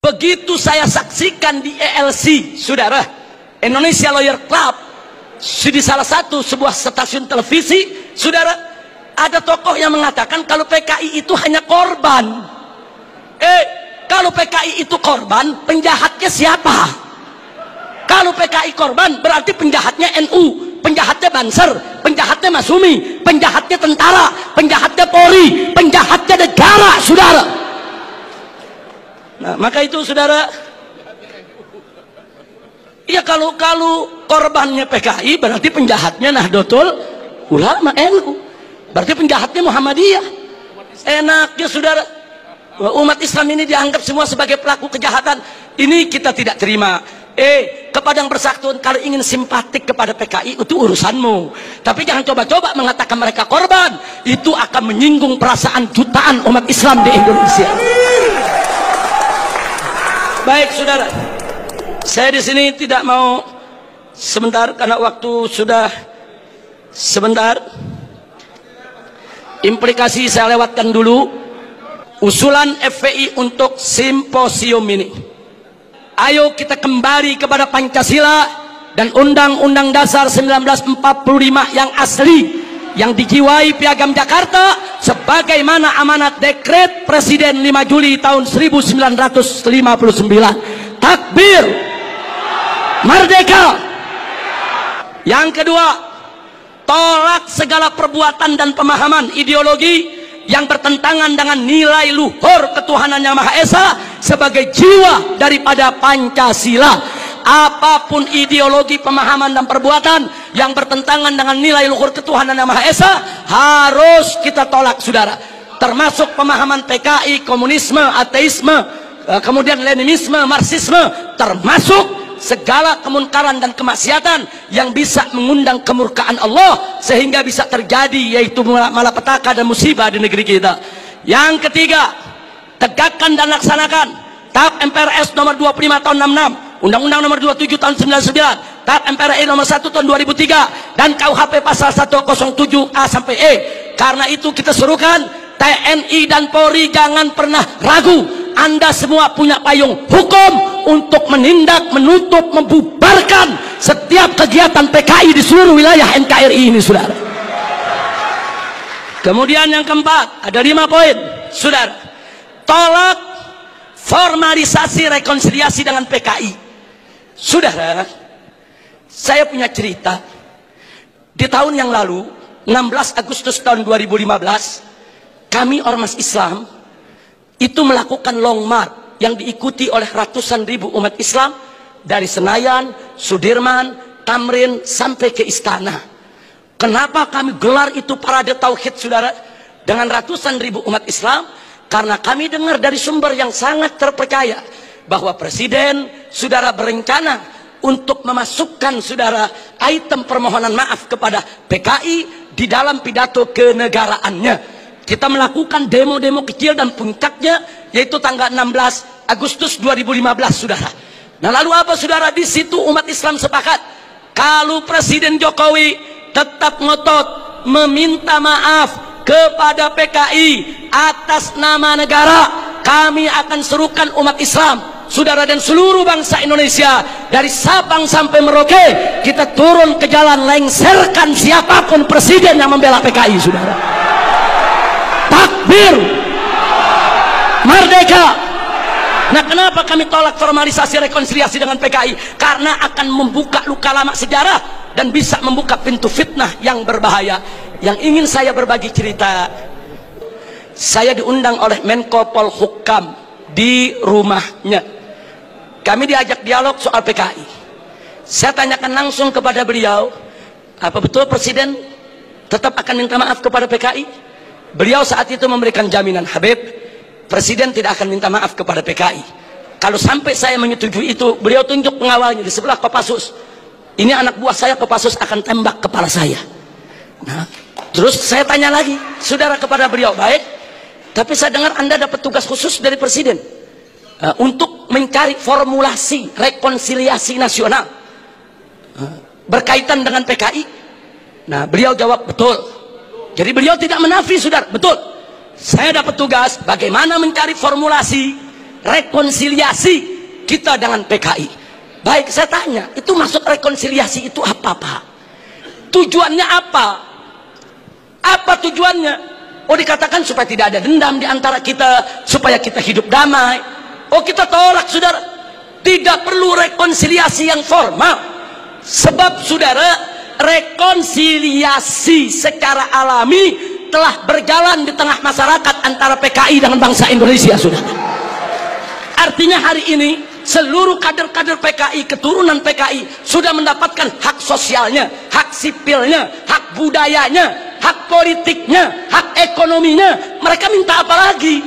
Begitu saya saksikan di ELC, saudara, Indonesia Lawyer Club, di salah satu sebuah stasiun televisi, saudara, ada tokoh yang mengatakan kalau PKI itu hanya korban. Kalau PKI itu korban, penjahatnya siapa? Kalau PKI korban, berarti penjahatnya NU, penjahatnya Banser, penjahatnya Masumi, penjahatnya tentara, penjahatnya Polri, penjahatnya negara, saudara. Nah, maka itu saudara, ya kalau korbannya PKI, berarti penjahatnya Nahdlatul Ulama NU, berarti penjahatnya Muhammadiyah. Enaknya saudara, umat Islam ini dianggap semua sebagai pelaku kejahatan. Ini kita tidak terima. Ke Padang Persatuan, kalau ingin simpatik kepada PKI itu urusanmu, tapi jangan coba-coba mengatakan mereka korban. Itu akan menyinggung perasaan jutaan umat Islam di Indonesia. Baik saudara, saya di sini tidak mau sebentar karena waktu sudah sebentar. Implikasi saya lewatkan dulu. Usulan FPI untuk simposium ini. Ayo kita kembali kepada Pancasila dan Undang-Undang Dasar 1945 yang asli, yang dijiwai Piagam Jakarta sebagaimana amanat dekret Presiden 5 Juli tahun 1959. Takbir, merdeka. Yang kedua, tolak segala perbuatan dan pemahaman ideologi yang bertentangan dengan nilai luhur ketuhanan Yang Maha Esa sebagai jiwa daripada Pancasila. Apapun ideologi, pemahaman dan perbuatan yang bertentangan dengan nilai luhur ketuhanan Yang Maha Esa harus kita tolak saudara, termasuk pemahaman PKI, komunisme, ateisme, kemudian Leninisme, Marxisme, termasuk segala kemunkaran dan kemaksiatan yang bisa mengundang kemurkaan Allah sehingga bisa terjadi yaitu malapetaka dan musibah di negeri kita. Yang ketiga, tegakkan dan laksanakan TAP MPRS nomor 25 tahun 66, Undang-Undang nomor 27 tahun 99, TAP MPRI nomor 1 tahun 2003 dan KUHP pasal 107A sampai E. Karena itu kita serukan TNI dan Polri jangan pernah ragu. Anda semua punya payung hukum untuk menindak, menutup, membubarkan setiap kegiatan PKI di seluruh wilayah NKRI ini, saudara. Kemudian yang keempat, ada 5 poin, saudara. Tolak formalisasi rekonsiliasi dengan PKI. Saudara, saya punya cerita. Di tahun yang lalu, 16 Agustus tahun 2015, kami Ormas Islam itu melakukan long march yang diikuti oleh ratusan ribu umat Islam dari Senayan, Sudirman, Tamrin sampai ke Istana. Kenapa kami gelar itu parade tauhid, saudara, dengan ratusan ribu umat Islam? Karena kami dengar dari sumber yang sangat terpercaya bahwa Presiden saudara berencana untuk memasukkan saudara item permohonan maaf kepada PKI di dalam pidato kenegaraannya. Kita melakukan demo-demo kecil dan puncaknya yaitu tanggal 16 Agustus 2015, saudara. Nah, lalu apa, saudara? Di situ umat Islam sepakat kalau Presiden Jokowi tetap ngotot meminta maaf kepada PKI atas nama negara, kami akan serukan umat Islam, saudara, dan seluruh bangsa Indonesia dari Sabang sampai Merauke, kita turun ke jalan lengserkan siapapun presiden yang membela PKI, saudara. Takbir, merdeka. Nah, kenapa kami tolak formalisasi rekonsiliasi dengan PKI? Karena akan membuka luka lama sejarah dan bisa membuka pintu fitnah yang berbahaya. Yang ingin saya berbagi cerita, saya diundang oleh Menko Polhukam di rumahnya. Kami diajak dialog soal PKI. Saya tanyakan langsung kepada beliau, apa betul Presiden tetap akan minta maaf kepada PKI? Beliau saat itu memberikan jaminan, Habib, Presiden tidak akan minta maaf kepada PKI. Kalau sampai saya menyetujui itu, beliau tunjuk pengawalnya di sebelah Kopassus. Ini anak buah saya, Kopassus akan tembak kepala saya. Nah, terus saya tanya lagi, saudara, kepada beliau, baik, tapi saya dengar Anda dapat tugas khusus dari Presiden untuk mencari formulasi rekonsiliasi nasional berkaitan dengan PKI. Nah, beliau jawab, betul. Jadi beliau tidak menafi, saudara, betul. Saya dapat tugas bagaimana mencari formulasi rekonsiliasi kita dengan PKI. Baik, saya tanya, itu maksud rekonsiliasi itu apa, Pak? Tujuannya apa? Apa tujuannya? Oh, dikatakan supaya tidak ada dendam di antara kita, supaya kita hidup damai. Oh, kita tolak, saudara. Tidak perlu rekonsiliasi yang formal. Sebab, saudara, rekonsiliasi secara alami telah berjalan di tengah masyarakat antara PKI dengan bangsa Indonesia, saudara. Artinya hari ini seluruh kader-kader PKI, keturunan PKI sudah mendapatkan hak sosialnya, hak sipilnya, hak budayanya, hak politiknya, hak ekonominya. Mereka minta apa lagi?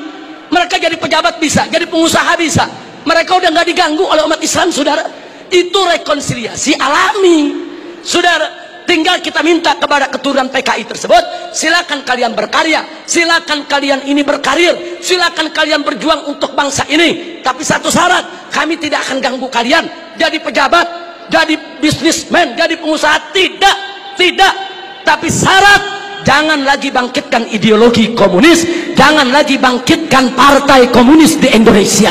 Mereka jadi pejabat bisa, jadi pengusaha bisa. Mereka udah nggak diganggu oleh umat Islam, saudara. Itu rekonsiliasi alami, saudara. Tinggal kita minta kepada keturunan PKI tersebut, silakan kalian berkarya, silakan kalian ini berkarir, silakan kalian berjuang untuk bangsa ini. Tapi satu syarat, kami tidak akan ganggu kalian jadi pejabat, jadi bisnismen, jadi pengusaha. Tidak. Tapi syarat, jangan lagi bangkitkan ideologi komunis, jangan lagi bangkitkan partai komunis di Indonesia.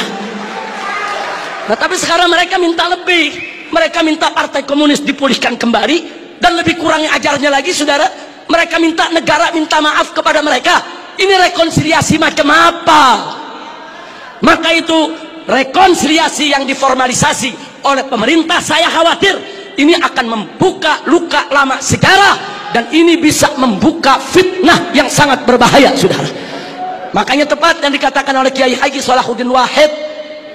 Nah, tapi sekarang mereka minta lebih. Mereka minta partai komunis dipulihkan kembali. Dan lebih kurangnya ajarnya lagi, saudara. Mereka minta negara minta maaf kepada mereka. Ini rekonsiliasi macam apa? Maka itu rekonsiliasi yang diformalisasi oleh pemerintah, saya khawatir ini akan membuka luka lama sejarah, dan ini bisa membuka fitnah yang sangat berbahaya, saudara. Makanya tepat yang dikatakan oleh Kiai Haji Salahuddin Wahid,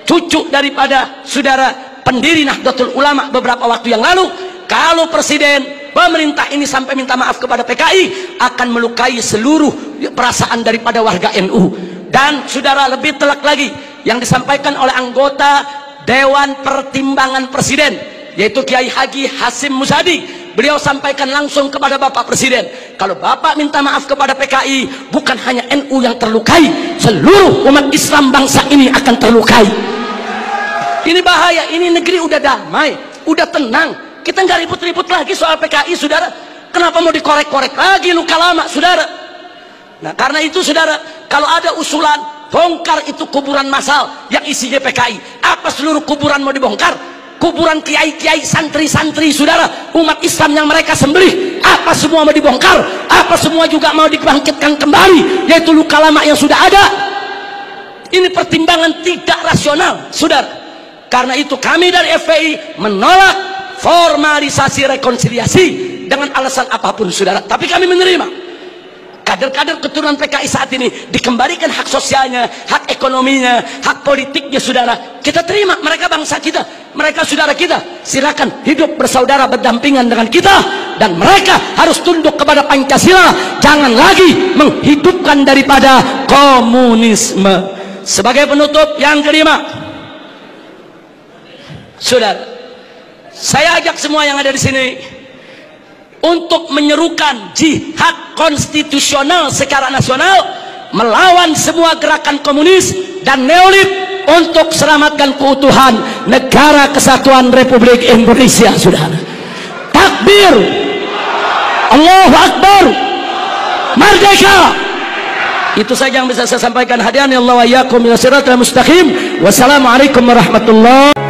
cucu daripada saudara pendiri Nahdlatul Ulama beberapa waktu yang lalu, kalau presiden pemerintah ini sampai minta maaf kepada PKI, akan melukai seluruh perasaan daripada warga NU. Dan saudara, lebih telak lagi yang disampaikan oleh anggota Dewan Pertimbangan Presiden, yaitu Kiai Haji Hasim Musadi. Beliau sampaikan langsung kepada Bapak Presiden, kalau Bapak minta maaf kepada PKI, bukan hanya NU yang terlukai, seluruh umat Islam bangsa ini akan terlukai. Ini bahaya. Ini negeri udah damai, udah tenang. Kita nggak ribut-ribut lagi soal PKI, saudara. Kenapa mau dikorek-korek lagi luka lama, saudara? Nah, karena itu, saudara, kalau ada usulan bongkar itu kuburan massal yang isinya PKI, apa seluruh kuburan mau dibongkar? Kuburan kiai-kiai, santri-santri, saudara, umat Islam yang mereka sembelih, apa semua mau dibongkar? Apa semua juga mau dibangkitkan kembali, yaitu luka lama yang sudah ada? Ini pertimbangan tidak rasional, saudara. Karena itu kami dari FPI menolak formalisasi rekonsiliasi dengan alasan apapun, saudara. Tapi kami menerima kader-kader keturunan PKI saat ini dikembalikan hak sosialnya, hak ekonominya, hak politiknya, saudara. Kita terima, mereka bangsa kita, mereka saudara kita. Silakan hidup bersaudara berdampingan dengan kita, dan mereka harus tunduk kepada Pancasila. Jangan lagi menghidupkan daripada komunisme. Sebagai penutup yang kelima, saudara, saya ajak semua yang ada di sini untuk menyerukan jihad konstitusional secara nasional melawan semua gerakan komunis dan neolib untuk selamatkan keutuhan negara kesatuan Republik Indonesia, saudara. Takbir, Allahu Akbar, merdeka. Itu saja yang bisa saya sampaikan. Hadiahnya Allah wa iyyakum ila siratal mustaqim. Wassalamualaikum warahmatullahi wabarakatuh.